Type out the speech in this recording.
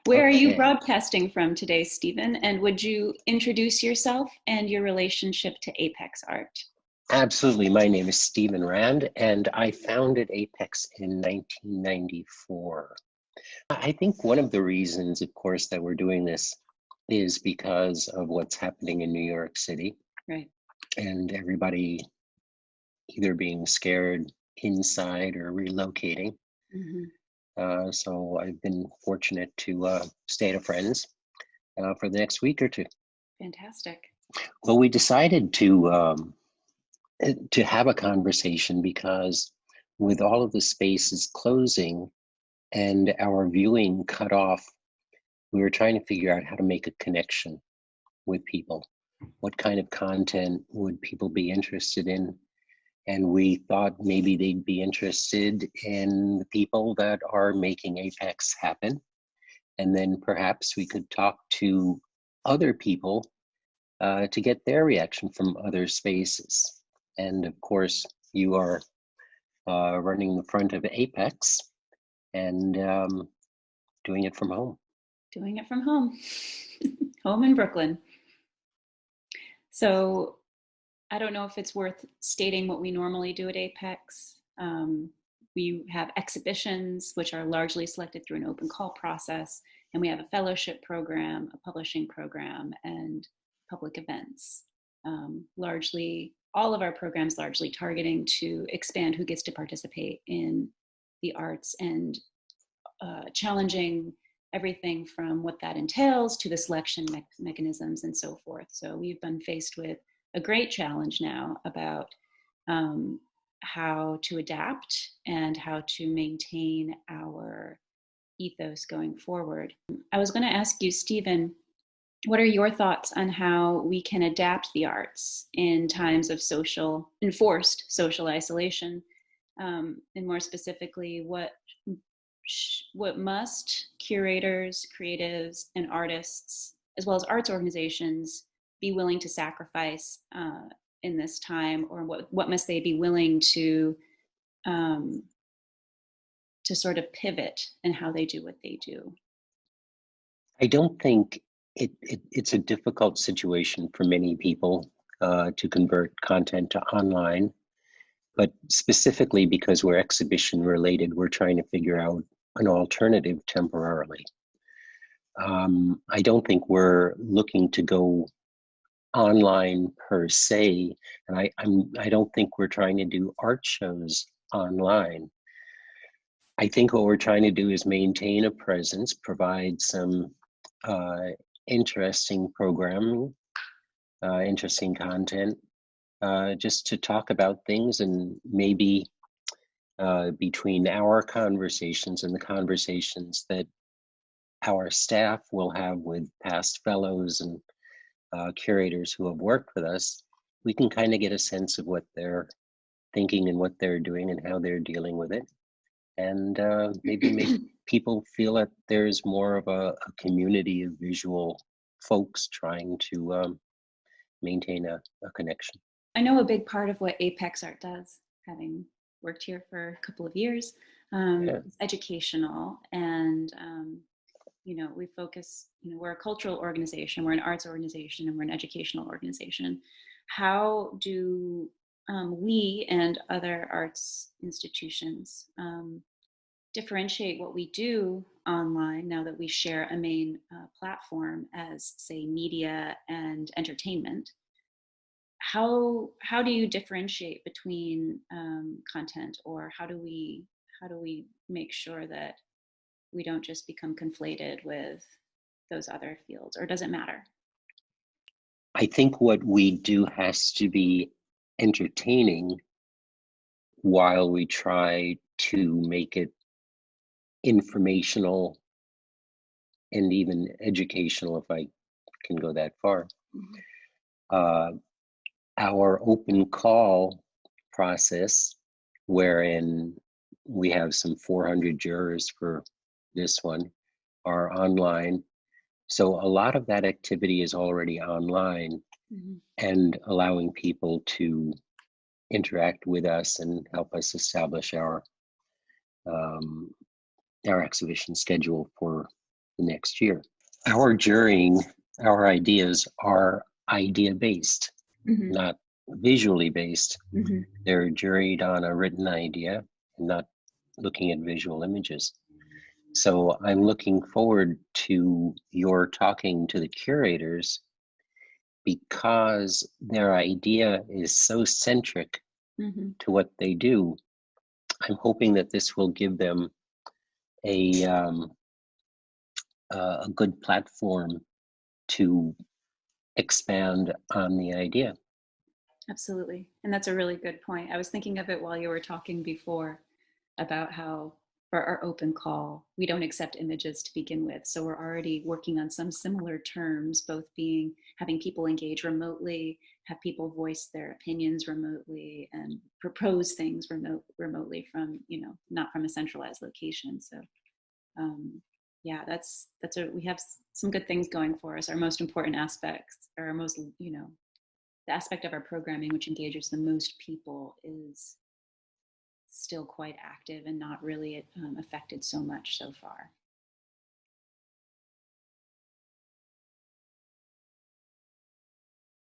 Where are you Okay, broadcasting from today, Stephen? And would you introduce yourself and your relationship to Apex Art? absolutely. My name is Stephen Rand, and I founded Apex in 1994. I think one of the reasons, of course, that we're doing this is because of what's happening in New York City Right. and everybody either being scared inside or relocating. Hmm. So I've been fortunate to stay at a friend's for the next week or two. Fantastic. Well, we decided to have a conversation because with all of the spaces closing and our viewing cut off, we were trying to figure out how to make a connection with people. What kind of content would people be interested in? And we thought maybe they'd be interested in the people that are making Apex happen. And then perhaps we could talk to other people to get their reaction from other spaces. And of course, you are running the front of Apex and doing it from home. Doing it from home, home in Brooklyn. So I don't know if it's worth stating what we normally do at Apex. We have exhibitions, which are largely selected through an open call process, and we have a fellowship program, a publishing program, and public events. Largely, all of our programs largely targeting to expand who gets to participate in the arts and challenging everything from what that entails to the selection mechanisms and so forth. So we've been faced with a great challenge now about how to adapt and how to maintain our ethos going forward. I was going to ask you, Stephen, what are your thoughts on how we can adapt the arts in times of enforced social isolation? And more specifically, what must curators, creatives, and artists, as well as arts organizations, be willing to sacrifice in this time, or what must they be willing um, to sort of pivot in how they do what they do? I don't think it's a difficult situation for many people to convert content to online, but specifically because we're exhibition related, we're trying to figure out an alternative temporarily. I don't think we're looking to go online per se, and I don't think we're trying to do art shows online. I think what we're trying to do is maintain a presence, provide some uh, interesting programming, interesting content, just to talk about things and maybe between our conversations and the conversations that our staff will have with past fellows and curators who have worked with us, we can kind of get a sense of what they're thinking and what they're doing and how they're dealing with it. And maybe make people feel that there's more of a community of visual folks trying to maintain a connection. I know a big part of what Apex Art does, having worked here for a couple of years, Yeah. is educational. And, we focus, we're a cultural organization, we're an arts organization, and we're an educational organization. How do we and other arts institutions differentiate what we do online now that we share a main platform as, say, media and entertainment? How do you differentiate between content, or how do we make sure that we don't just become conflated with those other fields, or does it matter? I think what we do has to be entertaining while we try to make it informational and even educational, if I can go that far. Mhm. Uh, our open call process, wherein we have some 400 jurors for this one, are online. So a lot of that activity is already online Mhm. and allowing people to interact with us and help us establish um, our exhibition schedule for the next year. Our jurying, our ideas are idea-based, Mm-hmm. not visually based. Mm-hmm. They're juried on a written idea, not looking at visual images. So I'm looking forward to your talking to the curators because their idea is so centric Mm-hmm. to what they do. I'm hoping that this will give them a a good platform to expand on the idea. Absolutely. And that's a really good point. I was thinking of it while you were talking before about how for our open call, we don't accept images to begin with. So we're already working on some similar terms, both being having people engage remotely, have people voice their opinions remotely, and propose things remotely from, not from a centralized location. So yeah, we have some good things going for us. Our most important aspects, or our most, the aspect of our programming which engages the most people is still quite active and not really affected so much so far.